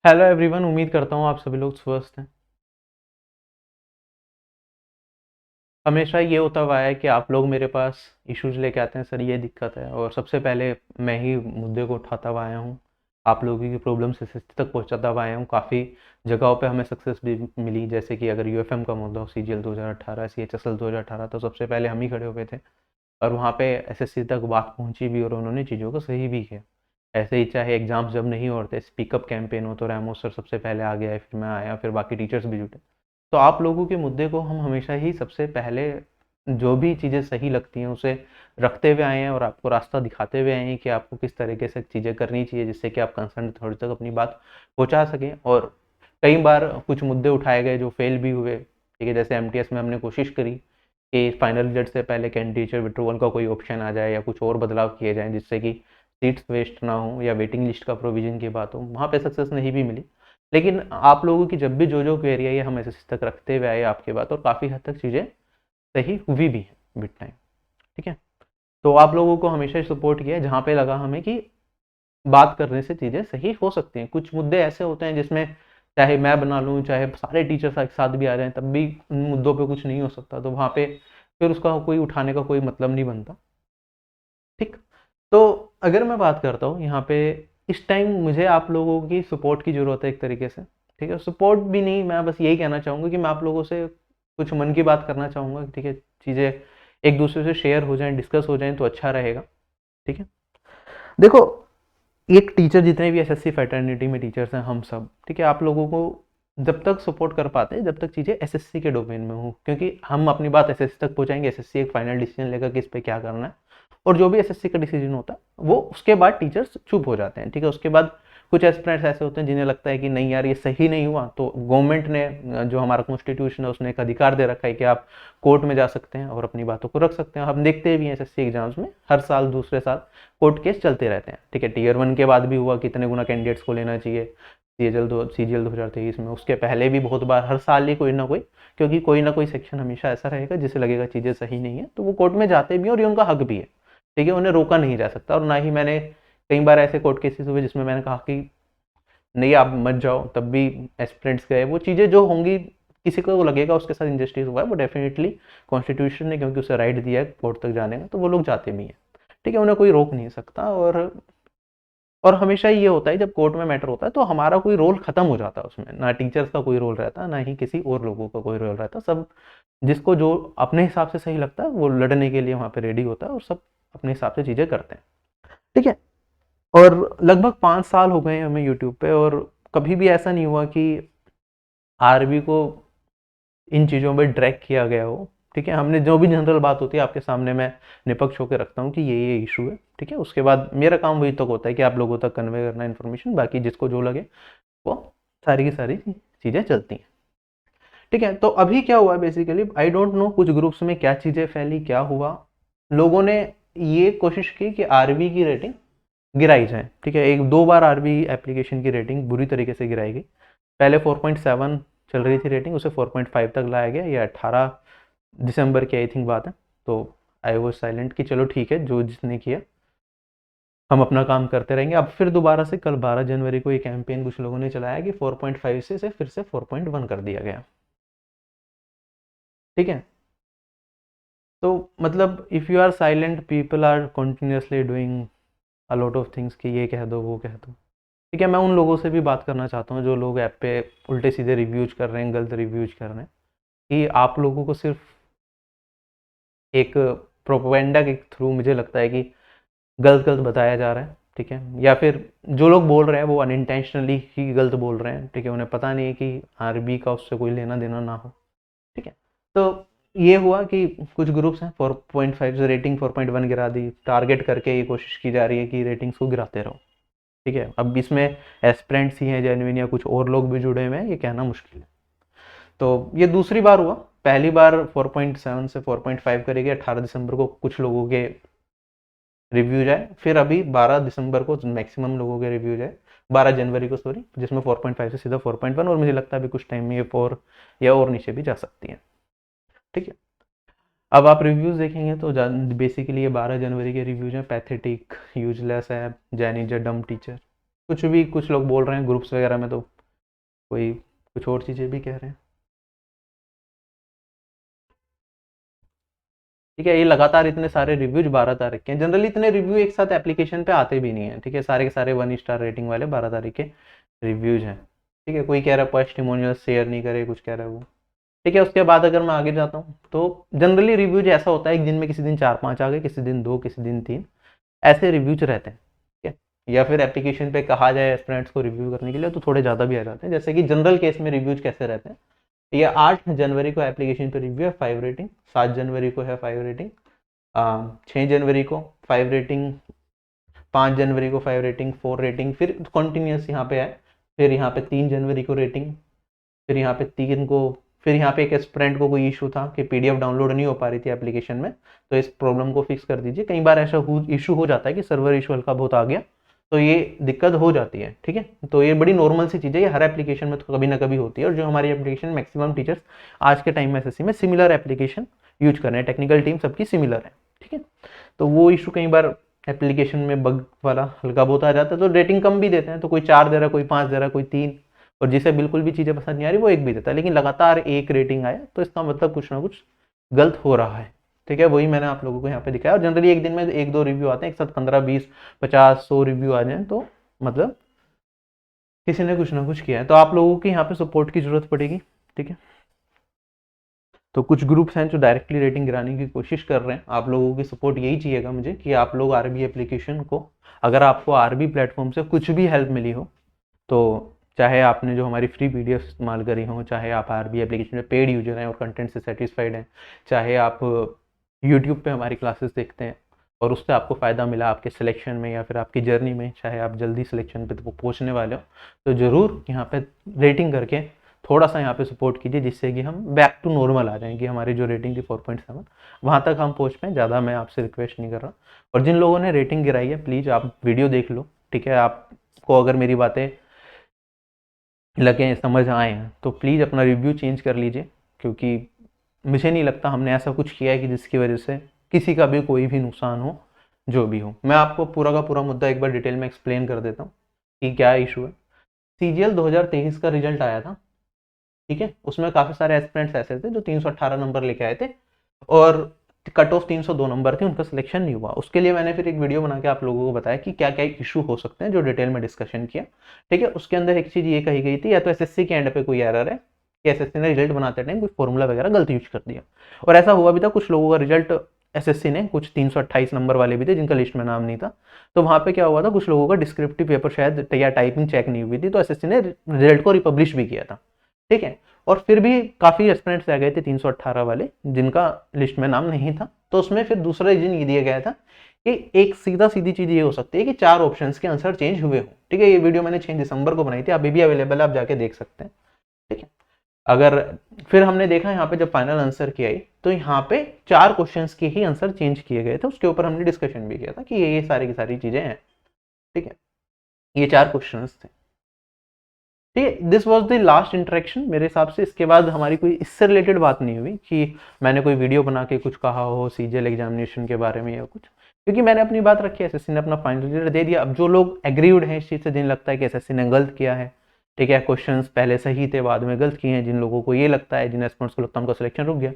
Hello everyone, उम्मीद करता हूँ आप सभी लोग स्वस्थ हैं। हमेशा ये होता हुआ है कि आप लोग मेरे पास इश्यूज लेके आते हैं, सर ये दिक्कत है, और सबसे पहले मैं ही मुद्दे को उठाता हुआ आया हूँ। आप लोगों की प्रॉब्लम से तक पहुँचाता हुआ आया हूँ। काफ़ी जगहों पे हमें सक्सेस भी मिली, जैसे कि अगर यूएफएम का मुद्दा हो, सीजीएल 2018, सीएचएसएल 2018, तो सबसे पहले हम ही खड़े हुए थे और वहाँ पे एसएससी तक बात पहुँची भी और उन्होंने चीज़ों को सही भी किया। ऐसे ही चाहे एग्जाम्स जब नहीं होते, स्पीकअप कैंपेन हो, तो रैमो सर सबसे पहले आगे आए, फिर मैं आया, फिर बाकी टीचर्स भी जुटे। तो आप लोगों के मुद्दे को हम हमेशा ही सबसे पहले, जो भी चीज़ें सही लगती हैं उसे रखते हुए आए हैं और आपको रास्ता दिखाते हुए आए हैं कि आपको किस तरीके से चीज़ें करनी चाहिए, जिससे कि आप कंसर्न अथॉरिटी तक अपनी बात पहुंचा सकें। और कई बार कुछ मुद्दे उठाए गए जो फेल भी हुए, ठीक है। जैसे एमटीएस में हमने कोशिश करी कि फाइनल रिजल्ट से पहले कैंडिडेट टीचर विड्रॉवल का कोई ऑप्शन आ जाए या कुछ और बदलाव किए जाएं, जिससे कि सीट्स वेस्ट ना हो या वेटिंग लिस्ट का प्रोविजन की बात हो। वहाँ पे सक्सेस नहीं भी मिली, लेकिन आप लोगों की जब भी जो क्वेरी है ये हम एसएससी तक रखते हुए आए आपके बात, और काफ़ी हद तक चीज़ें सही हुई भी हैं विद टाइम, ठीक है। तो आप लोगों को हमेशा सपोर्ट किया है जहाँ पे लगा हमें कि बात करने से चीज़ें सही हो सकती हैं। कुछ मुद्दे ऐसे होते हैं जिसमें चाहे मैं बना लूँ, चाहे सारे टीचर्स एक साथ भी आ जाएं, तब भी उन मुद्दों पे कुछ नहीं हो सकता, तो वहाँ पे फिर उसका कोई उठाने का कोई मतलब नहीं बनता, ठीक। तो अगर मैं बात करता हूँ यहाँ पे, इस टाइम मुझे आप लोगों की सपोर्ट की ज़रूरत है एक तरीके से, ठीक है। सपोर्ट भी नहीं, मैं बस यही कहना चाहूँगा कि मैं आप लोगों से कुछ मन की बात करना चाहूँगा, ठीक है। चीज़ें एक दूसरे से शेयर हो जाएं, डिस्कस हो जाएं, तो अच्छा रहेगा, ठीक है। देखो, एक टीचर, जितने भी एसएससी फैटर्निटी में टीचर्स हैं हम सब, ठीक है, आप लोगों को जब तक सपोर्ट कर पाते हैं जब तक चीज़ें एसएससी के डोमेन में हो, क्योंकि हम अपनी बात एसएससी तक पहुंचाएंगे, एसएससी एक फाइनल डिसीजन लेगा कि इस पे क्या करना है, और जो भी एसएससी का डिसीजन होता है वो उसके बाद टीचर्स चुप हो जाते हैं, ठीक है। उसके बाद कुछ एस्पिरेंट्स ऐसे होते हैं जिन्हें लगता है कि नहीं यार ये सही नहीं हुआ, तो गवर्नमेंट ने, जो हमारा कॉन्स्टिट्यूशन है, उसने एक अधिकार दे रखा है कि आप कोर्ट में जा सकते हैं और अपनी बातों को रख सकते हैं। हम देखते भी हैं एसएससी एग्जाम्स में हर साल दूसरे साल कोर्ट केस चलते रहते हैं, ठीक है। टीयर वन के बाद भी हुआ, कितने गुना कैंडिडेट्स को लेना चाहिए, सीजीएल 2023 में, उसके पहले भी बहुत बार, हर साल ही कोई ना कोई, क्योंकि कोई ना कोई सेक्शन हमेशा ऐसा रहेगा जिसे लगेगा चीज़ें सही नहीं है, तो वो कोर्ट में जाते भी हैं और ये उनका हक भी है, ठीक है। उन्हें रोका नहीं जा सकता, और ना ही मैंने, कई बार ऐसे कोर्ट केसेस हुए जिसमें मैंने कहा कि नहीं आप मत जाओ, तब भी एस्पिरेंट्स गए। वो चीज़ें जो होंगी, किसी को लगेगा उसके साथ इंजस्टिस हुआ है, वो डेफिनेटली कॉन्स्टिट्यूशन ने क्योंकि उसे राइट दिया है कोर्ट तक जाने का, तो वो लोग जाते भी हैं, ठीक है। उन्हें कोई रोक नहीं सकता। और हमेशा ये होता है जब कोर्ट में मैटर होता है तो हमारा कोई रोल खत्म हो जाता है उसमें, ना टीचर्स का कोई रोल रहता, ना ही किसी और लोगों का कोई रोल रहता। सब, जिसको जो अपने हिसाब से सही लगता है वो लड़ने के लिए वहाँ पे रेडी होता है, और सब अपने हिसाब से चीज़ें करते हैं, ठीक है। और लगभग 5 साल हो गए हैं हमें यूट्यूब पे, और कभी भी ऐसा नहीं हुआ कि आरबी को इन चीज़ों में ड्रैग किया गया हो, ठीक है। हमने जो भी जनरल बात होती है आपके सामने मैं निपक्ष होकर रखता हूँ कि ये इशू है, ठीक है। उसके बाद मेरा काम वही तक होता है कि आप लोगों तक कन्वे करना इन्फॉर्मेशन, बाकी जिसको जो लगे वो सारी की सारी चीज़ें चलती हैं, ठीक है। तो अभी क्या हुआ बेसिकली, आई डोंट नो कुछ ग्रुप्स में क्या चीज़ें फैली, क्या हुआ, लोगों ने ये कोशिश की कि आरबी की रेटिंग गिराई जाए, ठीक है। एक दो बार आरबी एप्लीकेशन की रेटिंग बुरी तरीके से गिराई गई। पहले 4.7 चल रही थी रेटिंग, उसे 4.5 तक लाया गया, ये 18 दिसंबर की आई थिंक बात है। तो आई वो साइलेंट कि चलो ठीक है, जो जिसने किया हम अपना काम करते रहेंगे। अब फिर दोबारा से कल 12 जनवरी को ये कैंपेन कुछ लोगों ने चलाया कि 4.5 से फिर से 4.1 कर दिया गया, ठीक है। तो मतलब if you are silent, people are continuously doing a lot of things कि ये कह दो वो कह दो, ठीक है। मैं उन लोगों से भी बात करना चाहता हूँ जो लोग ऐप पे उल्टे सीधे रिव्यूज कर रहे हैं, गलत रिव्यूज कर रहे हैं, कि आप लोगों को सिर्फ एक प्रोपेगेंडा के थ्रू मुझे लगता है कि गलत गलत बताया जा रहा है, ठीक है। या फिर जो लोग बोल रहे हैं वो अनइंटेंशनली ही गलत बोल रहे हैं, ठीक है। उन्हें पता नहीं है कि आरबी का उससे कोई लेना देना ना हो, ठीक है। तो ये हुआ कि कुछ ग्रुप्स हैं 4.5 से रेटिंग 4.1 गिरा दी, टारगेट करके ये कोशिश की जा रही है कि रेटिंग्स को गिराते रहो, ठीक है। अब इसमें एस्पिरेंट्स ही हैं जेन्युइन या कुछ और लोग भी जुड़े हुए हैं, ये कहना मुश्किल है। तो ये दूसरी बार हुआ, पहली बार 4.7 से 4.5 करेगी 18 दिसंबर को कुछ लोगों के रिव्यूज आए, फिर अभी 12 दिसंबर को मैक्सिमम लोगों के रिव्यूज आए, 12 जनवरी को सॉरी, जिसमें 4.5 से सीधा 4.1, और मुझे लगता है अभी कुछ टाइम में ये 4 या और नीचे भी जा सकती है, ठीक है। अब आप रिव्यूज देखेंगे तो बेसिकली ये 12 जनवरी के रिव्यूज हैं, पैथेटिक, यूजलेस है, जैन इज अ डम टीचर, कुछ भी कुछ लोग बोल रहे हैं ग्रुप्स वगैरह में, तो कोई कुछ और चीज़ें भी कह रहे हैं। ठीक है, ये लगातार इतने सारे रिव्यूज 12 तारीख के हैं। जनरली इतने रिव्यू एक साथ एप्लीकेशन पे आते भी नहीं है। ठीक है, सारे के सारे 1 स्टार रेटिंग वाले 12 तारीख के रिव्यूज हैं। ठीक है, कोई कह रहा है टेस्टिमोनियल शेयर नहीं करे, कुछ कह रहा है वो। ठीक है, उसके बाद अगर मैं आगे जाता हूँ तो जनरली रिव्यूज ऐसा होता है एक दिन में किसी दिन 4-5 आ गए, किसी दिन 2, किसी दिन 3, ऐसे रिव्यूज रहते हैं। ठीक है, या फिर एप्लीकेशन पे कहा जाए एस्पिरेंट्स को रिव्यू करने के लिए तो थोड़े ज़्यादा भी आ जाते हैं। जैसे कि जनरल केस में रिव्यूज कैसे रहते हैं, ये 8 जनवरी को एप्लीकेशन पे रिव्यू है 5 रेटिंग, 7 जनवरी को है 5 रेटिंग, 6 जनवरी को 5 रेटिंग, 5 जनवरी को 5 रेटिंग, 4 रेटिंग, फिर कंटिन्यूस यहाँ पे है। फिर यहाँ पे 3 जनवरी को रेटिंग, फिर यहाँ पे 3 को, फिर यहाँ पे एक एस्पिरेंट को कोई इशू था कि पीडीएफ डाउनलोड नहीं हो पा रही थी एप्लीकेशन में, तो इस प्रॉब्लम को फिक्स कर दीजिए। कई बार ऐसा इशू हो जाता है कि सर्वर इशू हल्का बहुत आ गया, तो ये दिक्कत हो जाती है। ठीक है, तो ये बड़ी नॉर्मल सी चीज़ है, ये हर एप्लीकेशन में तो कभी ना कभी होती है। और जो हमारी एप्लीकेशन मैक्सिमम टीचर्स आज के टाइम में एसएससी में सिमिलर एप्लीकेशन यूज कर रहे हैं, टेक्निकल टीम सबकी सिमिलर है। ठीक है, तो वो इशू कई बार एप्लीकेशन में बग वाला हल्का बहुत आ जाता है, तो रेटिंग कम भी देते हैं, तो कोई 4 दे रहा है, कोई 5 दे रहा है, कोई 3, और जिसे बिल्कुल भी चीज़ें पसंद नहीं आ रही वो 1 भी देता है। लेकिन लगातार 1 रेटिंग आया तो इसका मतलब कुछ ना कुछ गलत हो रहा है। ठीक है, वही मैंने आप लोगों को यहाँ पे दिखाया। और जनरली एक दिन में 1-2 रिव्यू आते हैं, एक साथ 15, 20, 50, 100 रिव्यू आ जाए तो मतलब किसी ने कुछ ना कुछ किया है। तो आप लोगों की यहाँ पे सपोर्ट की जरूरत पड़ेगी। ठीक है, तो कुछ ग्रुप्स हैं जो डायरेक्टली रेटिंग गिराने की कोशिश कर रहे हैं। आप लोगों की सपोर्ट यही चाहिएगा मुझे कि आप लोग आरबी एप्लीकेशन को, अगर आपको आरबी प्लेटफॉर्म से कुछ भी हेल्प मिली हो, तो चाहे आपने जो हमारी फ्री पीडीएफ इस्तेमाल करी हो, चाहे आप आरबी एप्लीकेशन में पेड यूजर हैं और कंटेंट से सेटिस्फाइड हैं, चाहे आप यूट्यूब पे हमारी क्लासेस देखते हैं और उससे आपको फ़ायदा मिला आपके सिलेक्शन में या फिर आपकी जर्नी में, चाहे आप जल्दी सिलेक्शन पे तो पहुँचने वाले हो, तो ज़रूर यहाँ पे रेटिंग करके थोड़ा सा यहाँ पे सपोर्ट कीजिए, जिससे कि हम बैक टू नॉर्मल आ जाएँ, कि हमारी जो रेटिंग थी 4.7 वहाँ तक हम पहुँच पाएँ। ज़्यादा मैं आपसे रिक्वेस्ट नहीं कर रहा। और जिन लोगों ने रेटिंग गिराई है प्लीज़ आप वीडियो देख लो। ठीक है, आपको अगर मेरी बातें लगे, समझ आए हैं, तो प्लीज़ अपना रिव्यू चेंज कर लीजिए, क्योंकि मुझे नहीं लगता हमने ऐसा कुछ किया है कि जिसकी वजह से किसी का भी कोई भी नुकसान हो, जो भी हो। मैं आपको पूरा का पूरा मुद्दा एक बार डिटेल में एक्सप्लेन कर देता हूँ कि क्या इशू है। सीजीएल 2023 का रिजल्ट आया था। ठीक है, उसमें काफ़ी सारे एस्पिरेंट्स ऐसे थे जो 318 नंबर लेके आए थे और कट ऑफ 302 नंबर थी, उनका सिलेक्शन नहीं हुआ। उसके लिए मैंने फिर एक वीडियो बना के आप लोगों को बताया कि क्या क्या इशू हो सकते हैं, जो डिटेल में डिस्कशन किया। ठीक है, उसके अंदर एक चीज़ ये कही गई थी, या तो एसएससी के एंड पे कोई एरर है कि एसएससी ने रिजल्ट बनाते टाइम कोई फॉर्मूला वगैरह गलत यूज कर दिया। और ऐसा हुआ भी था, कुछ लोगों का रिजल्ट एसएससी ने, कुछ 328 नंबर वाले भी थे जिनका लिस्ट में नाम नहीं था, तो वहाँ पे क्या हुआ था, कुछ लोगों का डिस्क्रिप्टिव पेपर शायद या टाइपिंग चेक नहीं हुई थी, तो एसएससी ने रिजल्ट को रिपब्लिश भी किया था। ठीक है, और फिर भी काफ़ी एस्पिरेंट्स रह गए थे 318 वाले जिनका लिस्ट में नाम नहीं था। तो उसमें फिर दूसरा रीजन ये दिया गया था कि एक सीधी चीज़ ये हो सकती है कि 4 ऑप्शंस के आंसर चेंज हुए हो। ठीक है, ये वीडियो मैंने 6 दिसंबर को बनाई थी, अभी भी अवेलेबल है, आप जाके देख सकते हैं। ठीक है, अगर फिर हमने देखा यहाँ पे जब फाइनल आंसर की आई तो यहाँ पे 4 क्वेश्चंस के ही आंसर चेंज किए गए थे। उसके ऊपर हमने डिस्कशन भी किया था कि ये सारी की सारी चीज़ें हैं। ठीक है, ये 4 क्वेश्चन थे। ठीक है, this was the last interaction मेरे हिसाब से। इसके बाद हमारी कोई इससे रिलेटेड बात नहीं हुई कि मैंने कोई वीडियो बना के कुछ कहा हो सीजीएल एग्जामिनेशन के बारे में या कुछ, क्योंकि मैंने अपनी बात रखी है, एसएससी ने अपना फाइनल रिजल्ट दे दिया। अब जो लोग एग्रीड हैं इस चीज़ से, जिन लगता है कि एसएससी ने गलत किया है, ठीक है, क्वेश्चंस पहले सही थे बाद में गलत किए हैं, जिन लोगों को ये लगता है, जिन एस्पिरेंट्स को लगता है उनका सिलेक्शन रुक गया,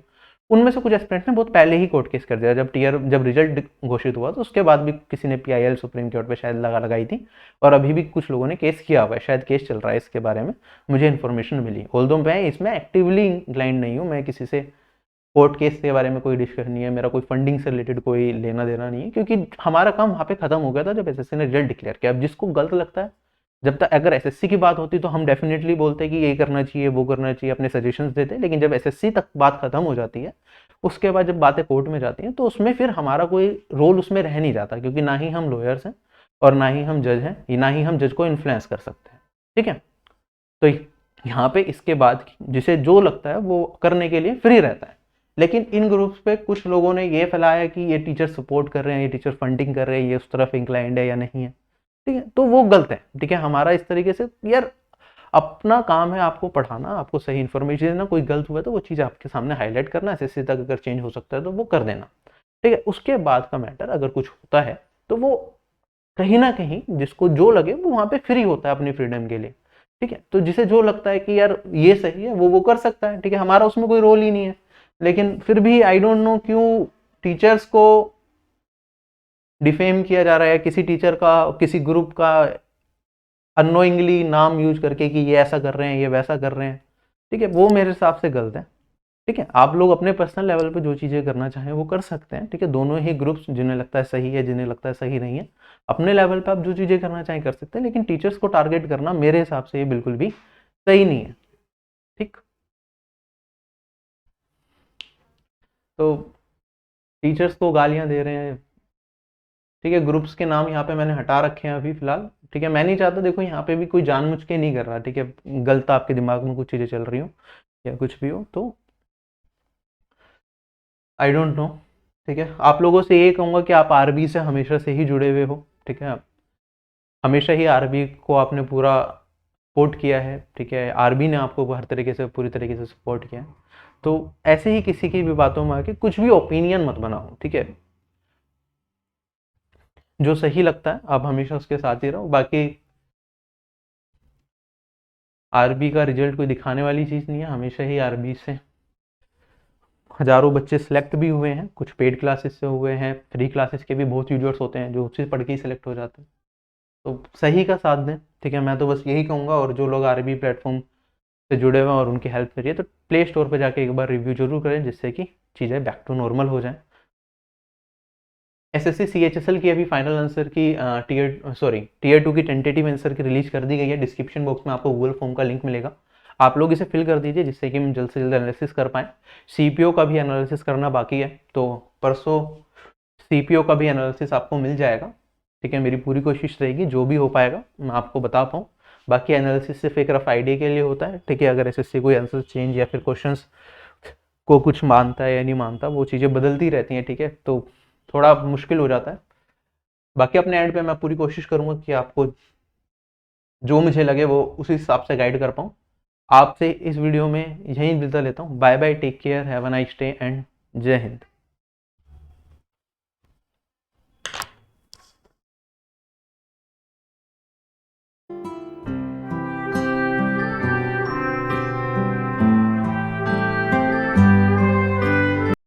उनमें से कुछ एस्पिरेंट्स ने बहुत पहले ही कोर्ट केस कर दिया। जब रिजल्ट घोषित हुआ तो उसके बाद भी किसी ने पीआईएल सुप्रीम कोर्ट पे शायद लगाई थी, और अभी भी कुछ लोगों ने केस किया हुआ है, शायद केस चल रहा है इसके बारे में, मुझे इन्फॉर्मेशन मिली। ऑल्दो मैं इसमें एक्टिवली इंक्लाइंड नहीं हूँ, मैं किसी से कोर्ट केस के बारे में कोई डिस्कशन नहीं है, मेरा कोई फंडिंग से रिलेटेड कोई लेना देना नहीं है, क्योंकि हमारा काम वहाँ पे खत्म हो गया था जब एसएससी ने रिजल्ट डिक्लेयर किया। अब जिसको गलत लगता है, जब तक अगर एसएससी की बात होती तो हम डेफिनेटली बोलते कि ये करना चाहिए, वो करना चाहिए, अपने सजेशंस देते, लेकिन जब एसएससी तक बात खत्म हो जाती है, उसके बाद जब बातें कोर्ट में जाती हैं, तो उसमें फिर हमारा कोई रोल उसमें रह नहीं जाता, क्योंकि ना ही हम लॉयर्स हैं और ना ही हम जज हैं, ना ही हम जज को इन्फ्लुएंस कर सकते हैं। ठीक है, तो यहाँ पे इसके बाद जिसे जो लगता है वो करने के लिए फ्री रहता है। लेकिन इन ग्रुप्स पे कुछ लोगों ने ये फैलाया कि ये टीचर सपोर्ट कर रहे हैं, ये टीचर फंडिंग कर रहे हैं, ये उस तरफ इंक्लाइंड है या नहीं है। ठीक है, तो वो गलत है। ठीक है, हमारा इस तरीके से यार अपना काम है आपको पढ़ाना, आपको सही इन्फॉर्मेशन देना, कोई गलत हुआ है तो वो चीज़ आपके सामने हाईलाइट करना, एसएससी तक अगर चेंज हो सकता है तो वो कर देना। ठीक है, उसके बाद का मैटर अगर कुछ होता है तो वो कहीं ना कहीं जिसको जो लगे वो वहाँ पे फ्री होता है अपनी फ्रीडम के लिए, ठीक है। तो जिसे जो लगता है कि यार ये सही है वो कर सकता है, ठीक है, हमारा उसमें कोई रोल ही नहीं है। लेकिन फिर भी आई डोंट नो क्यों टीचर्स को डिफेम किया जा रहा है, किसी टीचर का, किसी ग्रुप का अनोइंगली नाम यूज करके कि ये ऐसा कर रहे हैं, ये वैसा कर रहे हैं, ठीक है, वो मेरे हिसाब से गलत है। ठीक है, आप लोग अपने पर्सनल लेवल पे जो चीज़ें करना चाहें वो कर सकते हैं, ठीक है। दोनों ही ग्रुप्स, जिन्हें लगता है सही है, जिन्हें लगता है सही नहीं है, अपने लेवल पे आप जो चीज़ें करना चाहें कर सकते हैं, लेकिन टीचर्स को टारगेट करना मेरे हिसाब से ये बिल्कुल भी सही नहीं है, ठीक। तो टीचर्स को गालियां दे रहे हैं, ठीक है, ग्रुप्स के नाम यहाँ पे मैंने हटा रखे हैं अभी फिलहाल, ठीक है। मैं नहीं चाहता, देखो यहाँ पे भी कोई जानबूझ के नहीं कर रहा, ठीक है, गलत आपके दिमाग में कुछ चीज़ें चल रही हो या कुछ भी हो तो आई डोंट नो, ठीक है। आप लोगों से ये कहूँगा कि आप आरबी से हमेशा से ही जुड़े हुए हो, ठीक है, हमेशा ही आरबी को आपने पूरा सपोर्ट किया है, ठीक है, आरबी ने आपको हर तरीके से, पूरी तरीके से सपोर्ट किया है। तो ऐसे ही किसी की भी बातों में आके कुछ भी ओपिनियन मत बनाओ, ठीक है। जो सही लगता है आप हमेशा उसके साथ ही रहो। बाकी आरबी का रिजल्ट कोई दिखाने वाली चीज़ नहीं है, हमेशा ही आरबी से हज़ारों बच्चे सेलेक्ट भी हुए हैं, कुछ पेड क्लासेस से हुए हैं, फ्री क्लासेस के भी बहुत यूजर्स होते हैं जो उससे पढ़ के ही सिलेक्ट हो जाते हैं। तो सही का साथ दें, ठीक है, मैं तो बस यही कहूँगा। और जो लोग आरबी प्लेटफॉर्म से जुड़े हुए हैं और उनकी हेल्प करिए, तो प्ले स्टोर पर जाके एक बार रिव्यू जरूर करें, जिससे कि चीज़ें बैक टू नॉर्मल हो जाएँ। एसएससी सीएचएसएल की अभी फाइनल आंसर की टीयर 2 की टेंटेटिव आंसर की रिलीज कर दी गई है। डिस्क्रिप्शन बॉक्स में आपको गूगल फॉर्म का लिंक मिलेगा, आप लोग इसे फिल कर दीजिए, जिससे कि हम जल्द से जल्द एनालिसिस कर पाएँ। सीपीओ का भी एनालिसिस करना बाकी है, तो परसों सीपीओ का भी एनालिसिस आपको मिल जाएगा, ठीक है। मेरी पूरी कोशिश रहेगी जो भी हो पाएगा मैं आपको बता पाऊँ। बाकी एनालिसिस सिर्फ एक रफ आइडिया के लिए होता है, ठीक है। अगर एसएससी कोई आंसर चेंज या फिर क्वेश्चंस को कुछ मानता है या नहीं मानता, वो चीज़ें बदलती रहती हैं, ठीक है, तो थोड़ा मुश्किल हो जाता है। बाकी अपने एंड पे मैं पूरी कोशिश करूंगा कि आपको जो मुझे लगे वो उसी हिसाब से गाइड कर पाऊँ। आपसे इस वीडियो में यहीं विदा लेता हूँ। Bye bye, take care, have a nice day and जय हिंद।